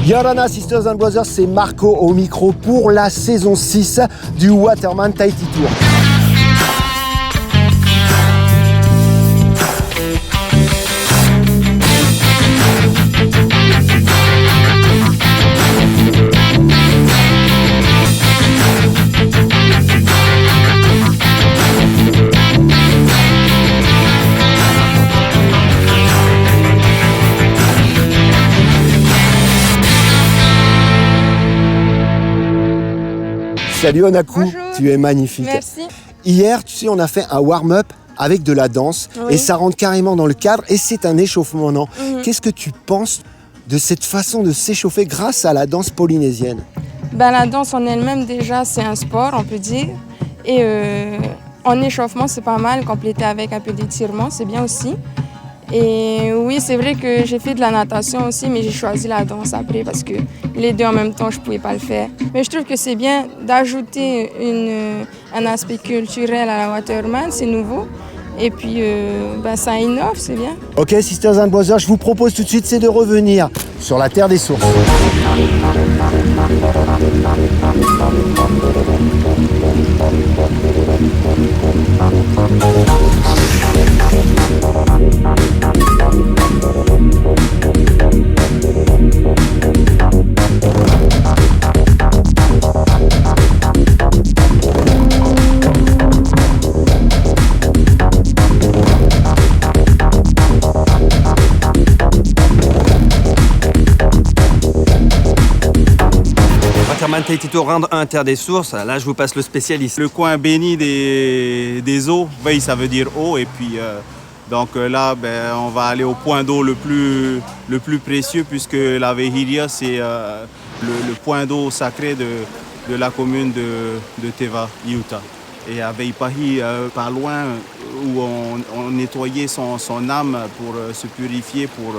Yorana Sisters and Brothers, c'est Marco au micro pour la saison 6 du Waterman Tahiti Tour. Salut Onaku, bonjour. Tu es magnifique. Merci. Hier, tu sais, on a fait un warm-up avec de la danse et ça rentre carrément dans le cadre et c'est un échauffement, non ? Qu'est-ce que tu penses de cette façon de s'échauffer grâce à la danse polynésienne ? La danse en elle-même, déjà, c'est un sport, on peut dire. Et en échauffement, c'est pas mal, complété avec un peu d'étirement, c'est bien aussi. Et oui, c'est vrai que j'ai fait de la natation aussi, mais j'ai choisi la danse après parce que les deux en même temps, je pouvais pas le faire. Mais je trouve que c'est bien d'ajouter un aspect culturel à la Waterman, c'est nouveau. Et puis, ça innove, c'est bien. Ok, Sisters and Brothers, je vous propose tout de suite, c'est de revenir sur la terre des sources. Waterman Tahiti Tour, rendre un terre des sources. Là, je vous passe le spécialiste. Le coin béni des eaux, Vei, ça veut dire eau. Et puis, donc là, on va aller au point d'eau le plus précieux puisque la Vehiria, c'est le point d'eau sacré de la commune de Teva, Iuta. Et à Veipahi, pas loin, où on nettoyait son âme pour se purifier, pour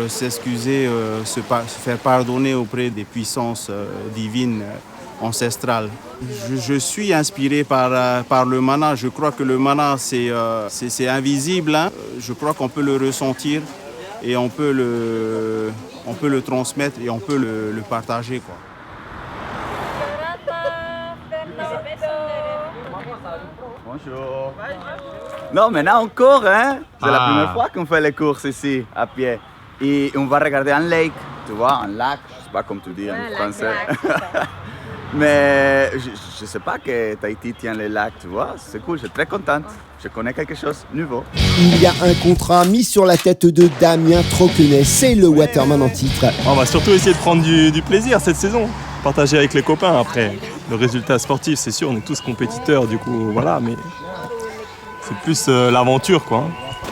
s'excuser, se faire pardonner auprès des puissances divines ancestrales. Je suis inspiré par le mana. Je crois que le mana, c'est invisible. Hein. Je crois qu'on peut le ressentir et on peut le transmettre et on peut le partager, quoi. Bonjour. Non, maintenant encore, hein. C'est la première fois qu'on fait les courses ici, à pied. Et on va regarder un lake, tu vois, un lac, je sais pas comment tu dis en français. Mais je ne sais pas que Tahiti tient les lacs, tu vois, c'est cool, je suis très contente. Je connais quelque chose de nouveau. Il y a un contrat mis sur la tête de Damien Troquenet, c'est le Waterman en titre. On va surtout essayer de prendre du plaisir cette saison, partager avec les copains après. Le résultat sportif, c'est sûr, on est tous compétiteurs, du coup, voilà, mais c'est plus l'aventure, quoi.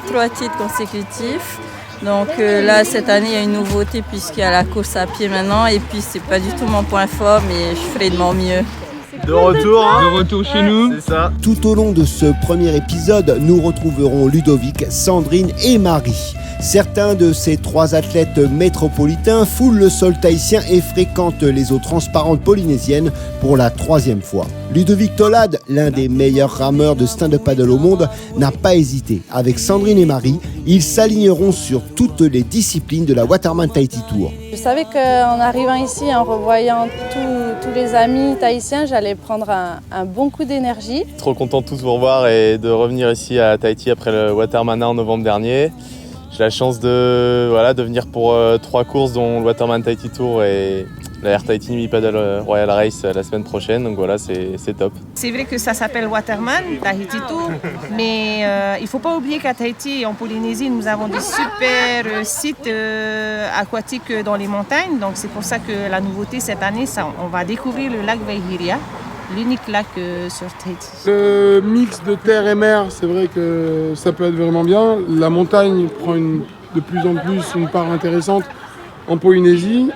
3 titres consécutifs. Donc là, cette année, il y a une nouveauté puisqu'il y a la course à pied maintenant. Et puis, c'est pas du tout mon point fort, mais je ferai de mon mieux. De retour chez nous. C'est ça. Tout au long de ce premier épisode, nous retrouverons Ludovic, Sandrine et Marie. Certains de ces 3 athlètes métropolitains foulent le sol tahitien et fréquentent les eaux transparentes polynésiennes pour la 3e fois. Ludovic Tolad, l'un des meilleurs rameurs de stand-up paddle au monde, n'a pas hésité. Avec Sandrine et Marie, ils s'aligneront sur toutes les disciplines de la Waterman Tahiti Tour. Je savais qu'en arrivant ici, en revoyant tous les amis tahitiens, j'allais prendre un bon coup d'énergie. Trop content de tous vous revoir et de revenir ici à Tahiti après le Watermana en novembre dernier. J'ai la chance de venir pour 3 courses dont le Waterman Tahiti Tour et la Air Tahiti Nui Paddle Royal Race la semaine prochaine, donc voilà, c'est top. C'est vrai que ça s'appelle Waterman Tahiti Tour, mais il ne faut pas oublier qu'à Tahiti et en Polynésie, nous avons des super sites aquatiques dans les montagnes, donc c'est pour ça que la nouveauté cette année, on va découvrir le lac Veihiria, l'unique lac sur Tahiti. Le mix de terre et mer, c'est vrai que ça peut être vraiment bien. La montagne prend de plus en plus une part intéressante en Polynésie.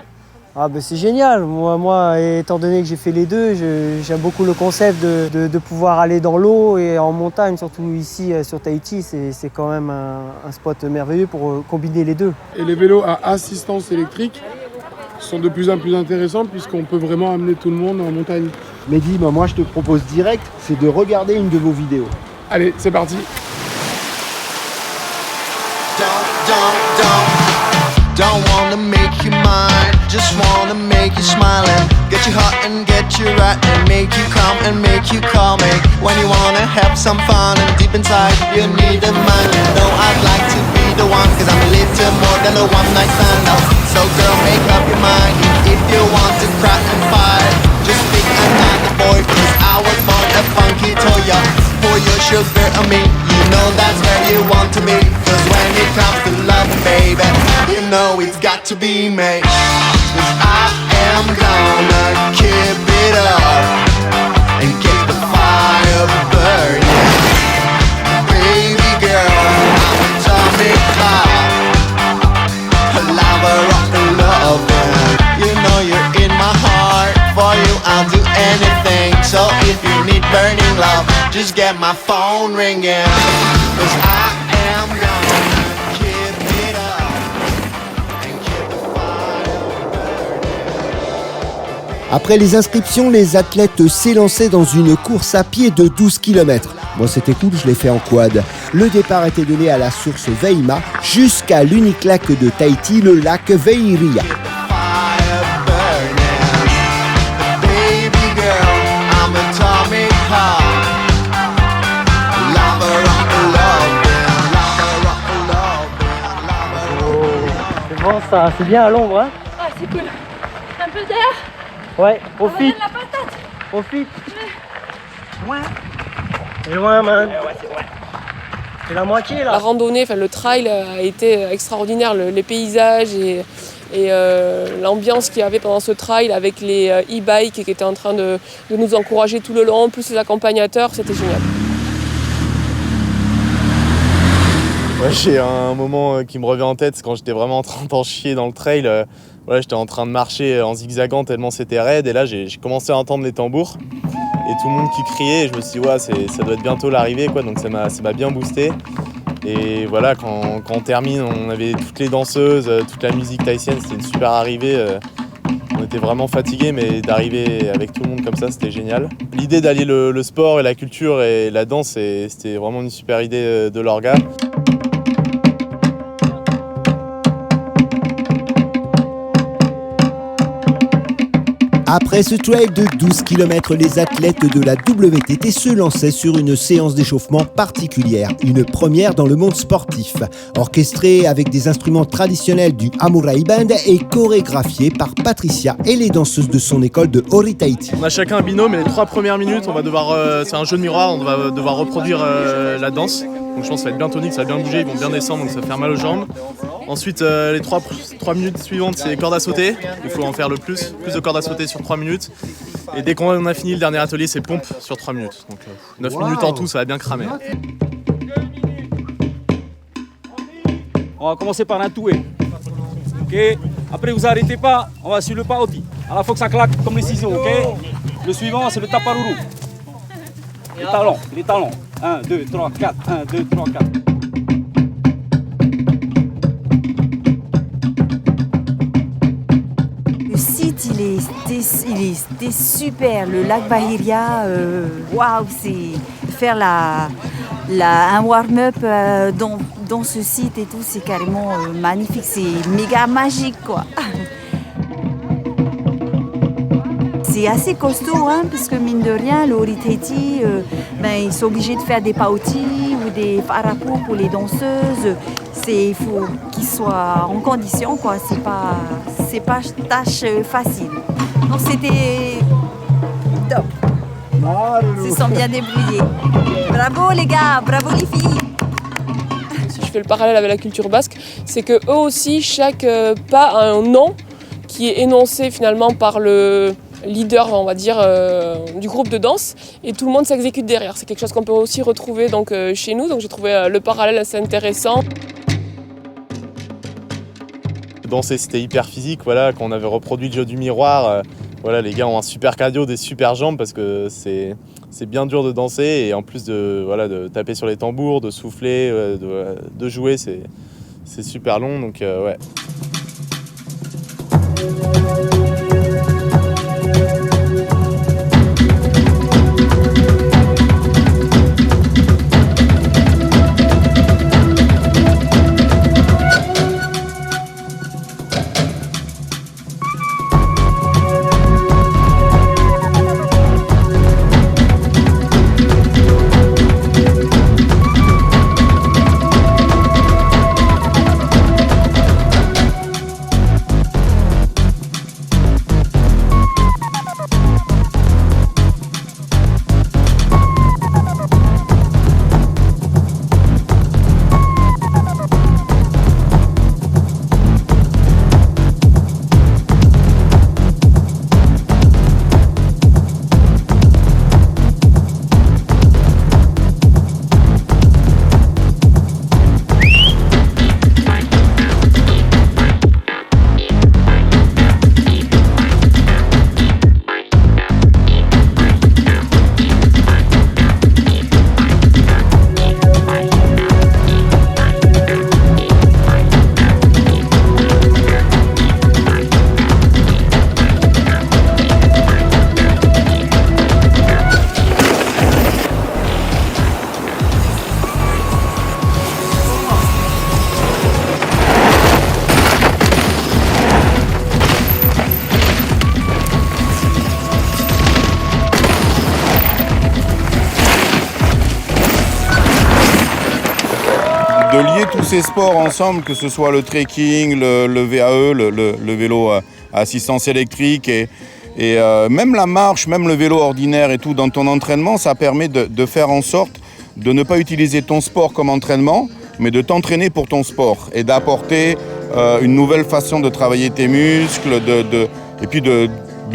C'est génial. Moi, étant donné que j'ai fait les deux, j'aime beaucoup le concept de pouvoir aller dans l'eau et en montagne, surtout ici sur Tahiti. C'est quand même un spot merveilleux pour combiner les deux. Et les vélos à assistance électrique sont de plus en plus intéressants puisqu'on peut vraiment amener tout le monde en montagne. Mehdi, moi je te propose direct, c'est de regarder une de vos vidéos. Allez, c'est parti. Don't wanna make you mine. just wanna make you smile and get you hot and get you right and make you come and make you call me when you wanna have some fun and deep inside you need a man. You know I'd like to be the one, cause I'm a little more than a one night stand. So girl, make up your mind. If you want to cry and fight, just pick another boy, cause I was born a funky toya. For your sugar and me, you know that's where you want to be. Cause when it comes to love, baby, you know it's got to be me. Cause I am gonna keep it up and keep the fire burning. Baby girl, I'm a atomic clock, a lover of the loving. You know you're in my heart, for you I'll do anything. So if you need burning love, just get my phone ringing. Cause I am gonna keep it up and keep the fire burning. Après les inscriptions, les athlètes s'élançaient dans une course à pied de 12 km. Bon, c'était cool, je l'ai fait en quad. Le départ était donné à la source Veima jusqu'à l'unique lac de Tahiti, le lac Veiria. Ça, c'est bien à l'ombre, hein? Ah, c'est cool. Un peu d'air. Ouais, profite. La patate. Profite. Loin. C'est loin, man. Ouais, c'est loin. C'est la moitié, là. La randonnée, enfin, le trail a été extraordinaire. Les paysages et l'ambiance qu'il y avait pendant ce trail avec les e-bikes qui étaient en train de nous encourager tout le long, plus les accompagnateurs, c'était génial. Ouais, j'ai un moment qui me revient en tête, c'est quand j'étais vraiment en train d'en chier dans le trail. Voilà, j'étais en train de marcher en zigzagant tellement c'était raide et là j'ai commencé à entendre les tambours et tout le monde qui criait et je me suis dit ouais, ça doit être bientôt l'arrivée quoi, donc ça m'a bien boosté. Et voilà, quand on termine, on avait toutes les danseuses, toute la musique tahitienne, c'était une super arrivée. On était vraiment fatigués, mais d'arriver avec tout le monde comme ça, c'était génial. L'idée d'allier le sport et la culture et la danse, c'était vraiment une super idée de l'orga. Après ce trail de 12 km, les athlètes de la WTT se lançaient sur une séance d'échauffement particulière, une première dans le monde sportif. Orchestrée avec des instruments traditionnels du Amurai Band et chorégraphiée par Patricia et les danseuses de son école de Ori Tahiti. On a chacun un binôme et les 3 premières minutes, on va devoir, c'est un jeu de miroir, on va devoir reproduire la danse. Donc je pense que ça va être bien tonique, ça va bien bouger, ils vont bien descendre, donc ça va faire mal aux jambes. Ensuite, les 3 minutes suivantes, c'est corde à sauter. Il faut en faire le plus de cordes à sauter sur 3 minutes. Et dès qu'on a fini le dernier atelier, c'est pompe sur 3 minutes. Donc 9 minutes en tout, ça va bien cramer. On va commencer par un toué. Ok. Après, vous arrêtez pas, on va sur le paoti. À la fois que ça claque comme les ciseaux, ok. Le suivant, c'est le taparuru. Les talons. 1, 2, 3, 4. 1, 2, 3, 4. Le site, il était super. Le lac Veiria, waouh, c'est faire un warm-up dans ce site et tout, c'est carrément magnifique. C'est méga magique, quoi. C'est assez costaud, hein, parce que mine de rien, le Ori Tahiti, ils sont obligés de faire des paoti ou des farapos pour les danseuses. Il faut qu'ils soient en condition, quoi. C'est pas tâche facile. Donc c'était top. Ils se sont bien débrouillés. Bravo les gars, bravo les filles. Si je fais le parallèle avec la culture basque, c'est que eux aussi, chaque pas a un nom qui est énoncé finalement par le leader, on va dire, du groupe de danse, et tout le monde s'exécute derrière. C'est quelque chose qu'on peut aussi retrouver donc, chez nous, donc j'ai trouvé le parallèle assez intéressant. Danser, c'était hyper physique, voilà, quand on avait reproduit le jeu du miroir, voilà, les gars ont un super cardio, des super jambes parce que c'est bien dur de danser et en plus de taper sur les tambours, de souffler, de jouer, c'est super long, donc ouais. ces sports ensemble, que ce soit le trekking, le VAE, le vélo à assistance électrique et même la marche, même le vélo ordinaire et tout, dans ton entraînement, ça permet de faire en sorte de ne pas utiliser ton sport comme entraînement, mais de t'entraîner pour ton sport et d'apporter une nouvelle façon de travailler tes muscles et puis de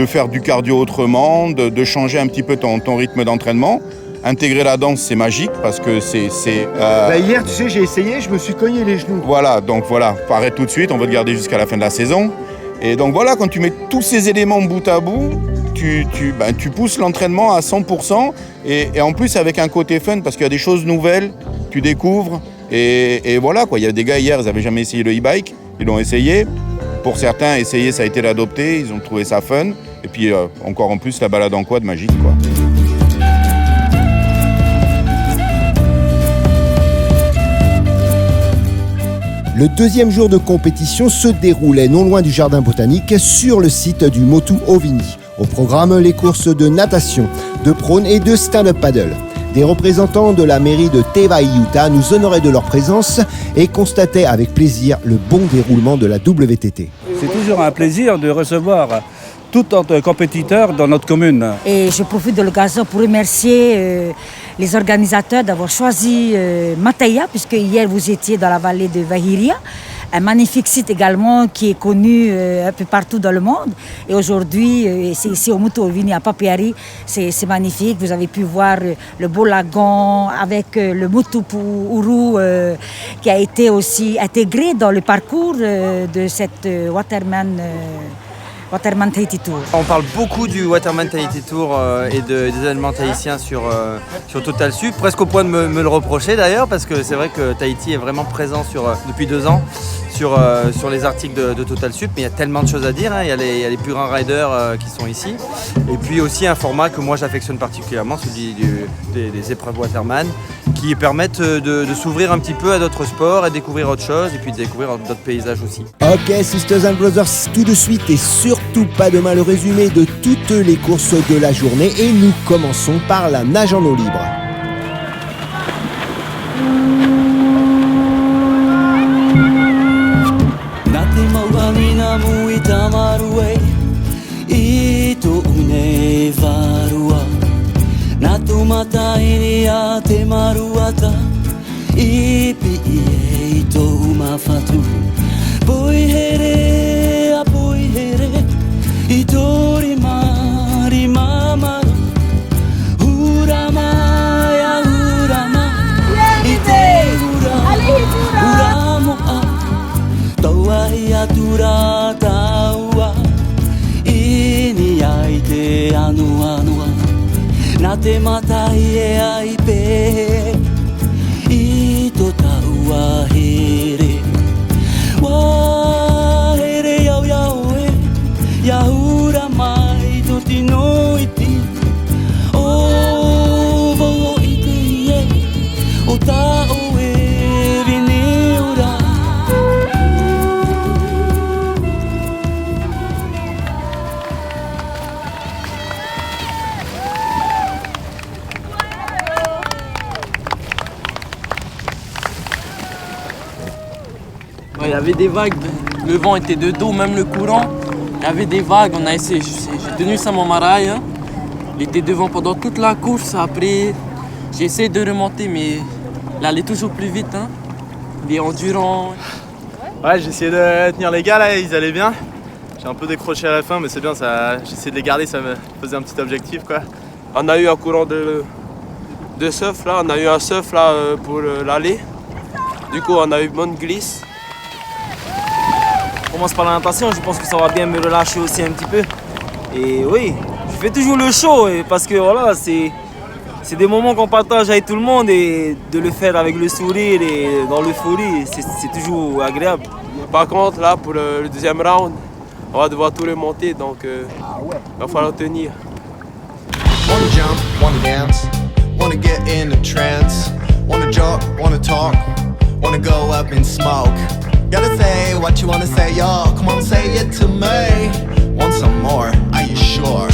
faire du cardio autrement, de changer un petit peu ton rythme d'entraînement. Intégrer la danse, c'est magique parce que c'est... Hier, tu sais, j'ai essayé, je me suis cogné les genoux. Voilà, donc voilà, arrête tout de suite, on va te garder jusqu'à la fin de la saison. Et donc voilà, quand tu mets tous ces éléments bout à bout, tu pousses l'entraînement à 100% et en plus avec un côté fun parce qu'il y a des choses nouvelles, tu découvres et voilà quoi. Il y a des gars hier, ils n'avaient jamais essayé le e-bike, ils l'ont essayé. Pour certains, essayer, ça a été l'adopter, ils ont trouvé ça fun. Et puis encore en plus, la balade en quad magique quoi. Le deuxième jour de compétition se déroulait non loin du jardin botanique sur le site du Motu Ovini. Au programme, les courses de natation, de prône et de stand-up paddle. Des représentants de la mairie de Tevaïuta nous honoraient de leur présence et constataient avec plaisir le bon déroulement de la WTT. C'est toujours un plaisir de recevoir tout notre compétiteur dans notre commune. Et je profite de l'occasion pour remercier les organisateurs d'avoir choisi Mataya, puisque hier vous étiez dans la vallée de Vahiria, un magnifique site également qui est connu un peu partout dans le monde. Et aujourd'hui, c'est ici au Motu Ovini à Papiari, c'est magnifique. Vous avez pu voir le beau lagon avec le Mutupu Uru qui a été aussi intégré dans le parcours de cette Waterman Tahiti Tour. On parle beaucoup du Waterman Tahiti Tour et des événements tahitiens sur Total Sup, presque au point de me le reprocher d'ailleurs, parce que c'est vrai que Tahiti est vraiment présent depuis 2 ans sur les articles de Total Sup, mais il y a tellement de choses à dire, hein. Il y a les plus grands riders qui sont ici, et puis aussi un format que moi j'affectionne particulièrement, celui des épreuves Waterman, qui permettent de s'ouvrir un petit peu à d'autres sports et découvrir autre chose, et puis de découvrir d'autres paysages aussi. Ok Sisters and Brothers, tout de suite et surtout pas demain le résumé de toutes les courses de la journée et nous commençons par la nage en eau libre. Itori mari mama Urama ya urama Ite uramo a Tawa ya tura tawa Ini aite anu Nate mata ie aipe Ito tawa here Wa here yau yau Yahura mai tutti noi ti O vo iti e O ta o e vineura Il y avait des vagues, le vent était de dos, même le courant. Il y avait des vagues, on a essayé, j'ai tenu ça mon maraille, hein. Il était devant pendant toute la course, après j'ai essayé de remonter mais il allait toujours plus vite, hein. Il est endurant. Ouais, j'ai essayé de tenir les gars là, ils allaient bien. J'ai un peu décroché à la fin mais c'est bien, j'ai essayé de les garder, ça me faisait un petit objectif quoi. On a eu un courant de surf là, on a eu un surf là pour l'aller. Du coup on a eu bonne glisse. Je commence par la natation, je pense que ça va bien me relâcher aussi un petit peu. Et oui, je fais toujours le show parce que voilà, c'est des moments qu'on partage avec tout le monde et de le faire avec le sourire et dans l'euphorie, c'est toujours agréable. Par contre là, pour le deuxième round, on va devoir tout remonter donc il va falloir tenir. Wanna jump, wanna dance, wanna get in a trance, wanna jump, wanna talk, wanna go up in smoke. Gotta say what you wanna say, yo, come on, say it to me. Want some more, are you sure?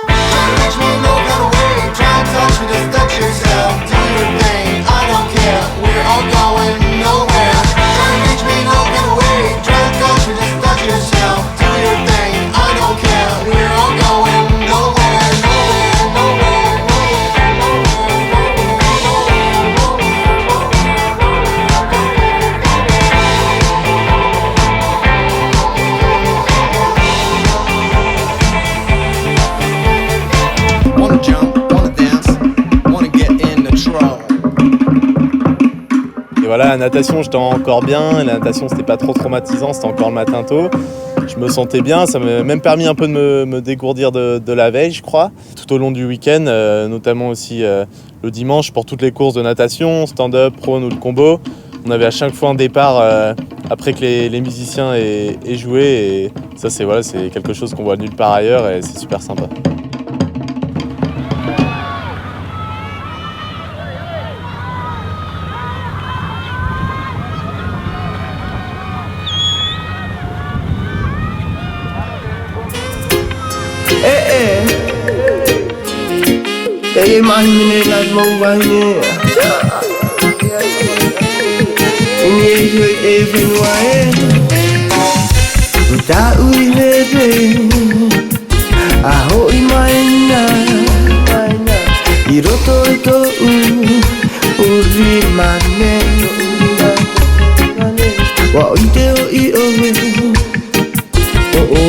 Touch me, no kind of way, try and touch me, just touch yourself. Do your thing, I don't care, we're all all going nowhere. Try to reach me, no get away. Try to touch me, just touch yourself. Do your thing, I don't care. We're all going nowhere, nowhere, nowhere, nowhere. Wanna jump, wanna dance, wanna get in the trouble. Et voilà, la natation, j'étais encore bien. La natation, c'était pas trop traumatisant, c'était encore le matin tôt. Je me sentais bien, ça m'a même permis un peu de me dégourdir de la veille, je crois. Tout au long du week-end, notamment aussi le dimanche pour toutes les courses de natation, stand-up, prone ou le combo. On avait à chaque fois un départ après que les musiciens aient joué. Et ça, c'est quelque chose qu'on voit nulle part ailleurs et c'est super sympa. Hey man, me not move on here. You even why? Without we I hold in my Hiroto ito uri mane. Wa ite o I o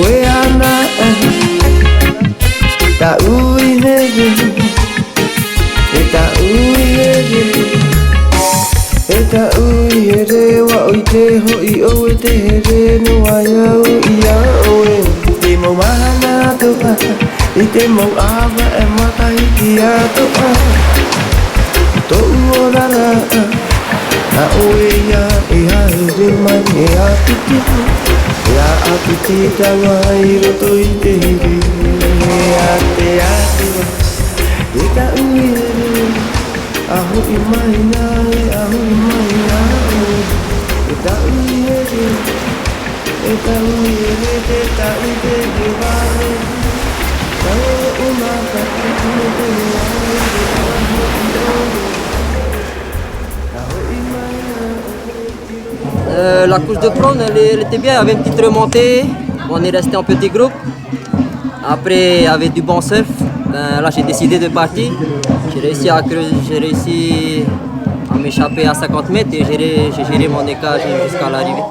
we ana. Ta ui Eta uihere wa oite hoi o te here no aya o ia oe Te mau mahana toa I te mau awa e makai ki a toa To uorara Na oe ia e haere mai e a titi E a titi tawa I roto I te here E a te atua Eta uihere Aho I mai nai, aho I mai nai E ta uihere, e ta uihere, te ta uite te vare Ta o maka te te vare La course de prône, elle était bien, il y avait une petite remontée. On est resté en petit groupe. Après, il y avait du bon surf. Là, j'ai décidé de partir. J'ai réussi à m'échapper à 50 mètres et j'ai géré mon écart jusqu'à l'arrivée.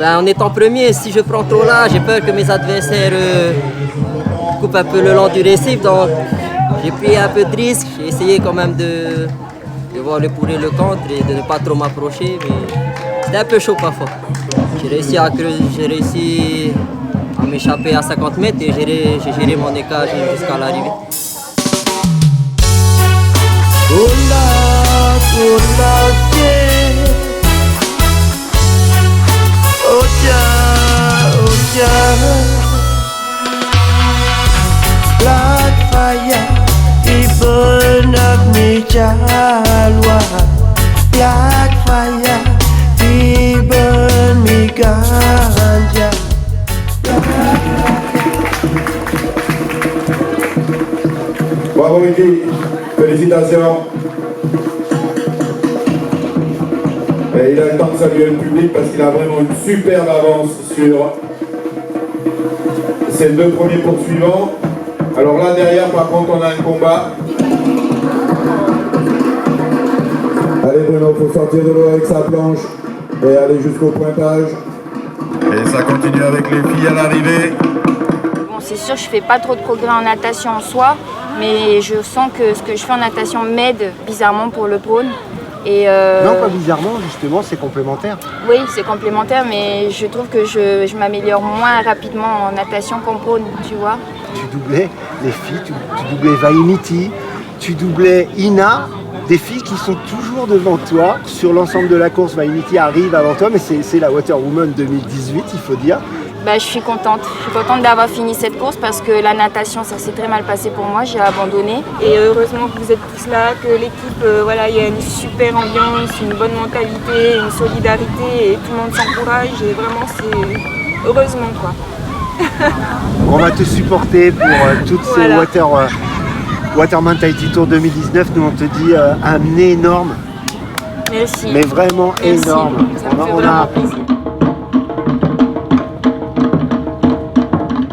En étant premier, si je prends trop là, j'ai peur que mes adversaires coupent un peu le long du récif. Donc, j'ai pris un peu de risque. J'ai essayé quand même de voir le pour et le contre et de ne pas trop m'approcher. Mais c'était un peu chaud parfois. J'ai réussi à m'échapper à 50 mètres et j'ai géré mon écart jusqu'à l'arrivée. Black fire, it burn up me jalwa. Black fire, it burn me ganja. Bravo Mickey, félicitations. Et il a le temps de saluer le public parce qu'il a vraiment une superbe avance sur ses deux premiers poursuivants. Alors là derrière par contre on a un combat. Allez Bruno, il faut sortir de l'eau avec sa planche et aller jusqu'au pointage. Et ça continue avec les filles à l'arrivée. Bon, c'est sûr, je fais pas trop de progrès en natation en soi, mais je sens que ce que je fais en natation m'aide bizarrement pour le prône. Et Non, pas bizarrement, justement, c'est complémentaire. Oui, c'est complémentaire, mais je trouve que je m'améliore moins rapidement en natation qu'en prône, tu vois. Tu doublais les filles, tu doublais Vainiti, tu doublais Ina, des filles qui sont toujours devant toi. Sur l'ensemble de la course, Vainiti arrive avant toi, mais c'est la Water Woman 2018, il faut dire. Bah, je suis contente d'avoir fini cette course parce que la natation, ça s'est très mal passé pour moi, j'ai abandonné. Et heureusement que vous êtes tous là, que l'équipe, voilà, il y a une super ambiance, une bonne mentalité, une solidarité et tout le monde s'encourage et vraiment c'est heureusement quoi. On va te supporter pour toutes ces Waterman Tahiti Tour 2019, nous on te dit un énorme. Merci. Mais vraiment Merci. énorme. Ça me fait vraiment plaisir.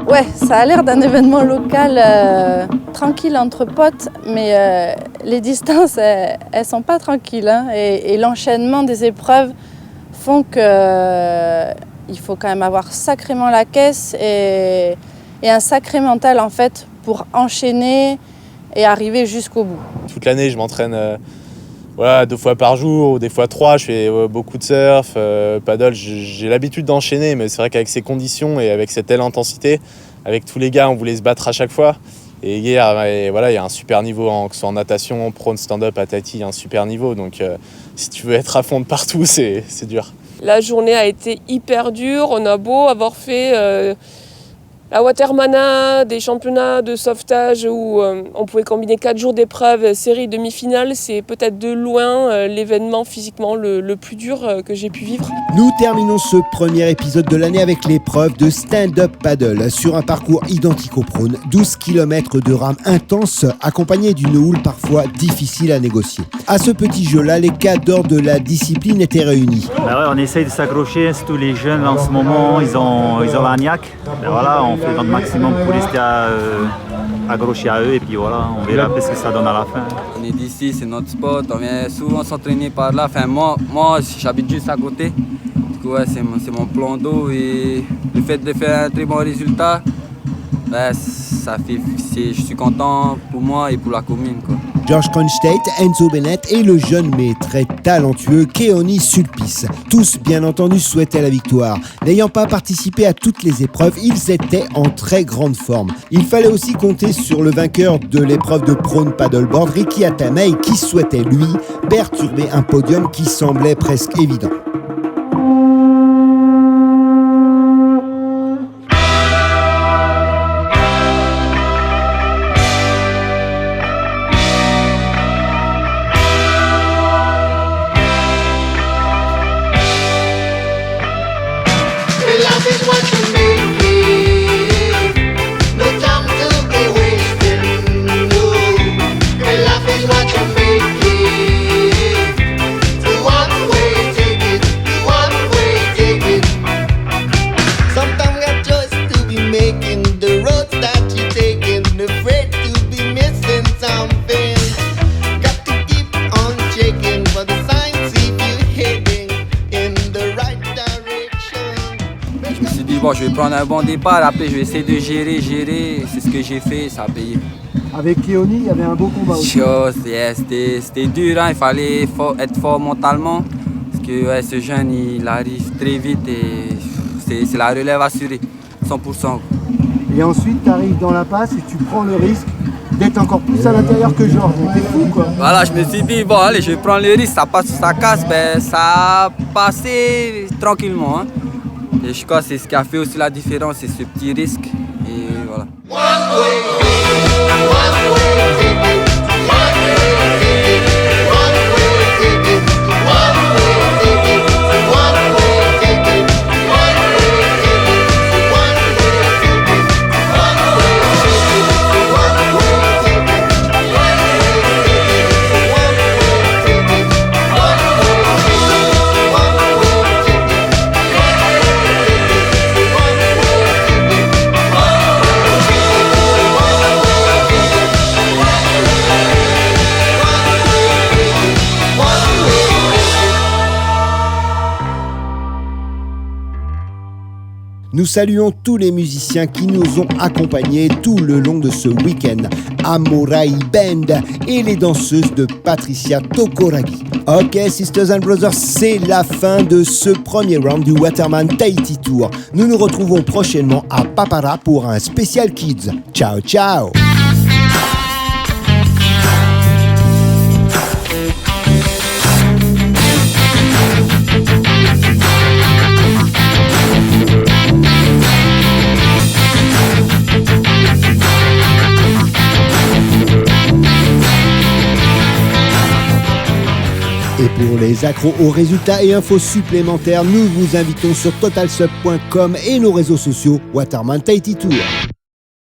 Ouais, ça a l'air d'un événement local tranquille entre potes, mais les distances, elles sont pas tranquilles. Hein, et l'enchaînement des épreuves font qu'il faut quand même avoir sacrément la caisse et un sacré mental en fait pour enchaîner et arriver jusqu'au bout. Toute l'année, je m'entraîne 2 fois par jour, ou des fois 3. Je fais beaucoup de surf, paddle. J'ai l'habitude d'enchaîner, mais c'est vrai qu'avec ces conditions et avec cette telle intensité, avec tous les gars, on voulait se battre à chaque fois. Et hier, il y a un super niveau, que ce soit en natation, en prone, stand-up, à Tahiti, il y a un super niveau. Donc si tu veux être à fond de partout, c'est dur. La journée a été hyper dure. On a beau avoir fait la Watermana, des championnats de sauvetage où on pouvait combiner 4 jours d'épreuves, série demi-finale. C'est peut-être de loin l'événement physiquement le plus dur que j'ai pu vivre. Nous terminons ce premier épisode de l'année avec l'épreuve de stand-up paddle sur un parcours identique au prône, 12 km de rame intense accompagnée d'une houle parfois difficile à négocier. À ce petit jeu-là, les cadres de la discipline étaient réunis. On essaye de s'accrocher, tous les jeunes en ce moment, ils ont la niaque. On fait notre maximum pour rester accroché à eux et puis voilà, on verra ce que ça donne à la fin. On est d'ici, c'est notre spot, on vient souvent s'entraîner par là. Moi j'habite juste à côté. Du coup, c'est mon plan d'eau et le fait de faire un très bon résultat, je suis content pour moi et pour la commune, quoi. George Kronstedt, Enzo Bennett et le jeune mais très talentueux Keoni Sulpice. Tous, bien entendu, souhaitaient la victoire. N'ayant pas participé à toutes les épreuves, ils étaient en très grande forme. Il fallait aussi compter sur le vainqueur de l'épreuve de prone paddleboard, Ricky Atamei, qui souhaitait, lui, perturber un podium qui semblait presque évident. Je vais prendre un bon départ, après je vais essayer de gérer, c'est ce que j'ai fait, ça a payé. Avec Keoni, il y avait un beau combat aussi. C'était dur, hein, il fallait être fort mentalement, parce que ce jeune il arrive très vite et c'est la relève assurée, 100%. Et ensuite tu arrives dans la passe et tu prends le risque d'être encore plus à l'intérieur que Georges, t'es fou quoi. Voilà, je me suis dit, bon allez, je vais prendre le risque, ça passe ou ça casse, ça a passé tranquillement. Hein. Et je crois que c'est ce qui a fait aussi la différence, c'est ce petit risque. Et voilà. Nous saluons tous les musiciens qui nous ont accompagnés tout le long de ce week-end. Amorai Band et les danseuses de Patricia Tokoragi. Ok, Sisters and Brothers, c'est la fin de ce premier round du Waterman Tahiti Tour. Nous nous retrouvons prochainement à Papara pour un spécial Kids. Ciao, ciao! Et pour les accros aux résultats et infos supplémentaires, nous vous invitons sur totalsub.com et nos réseaux sociaux Waterman Tahiti Tour.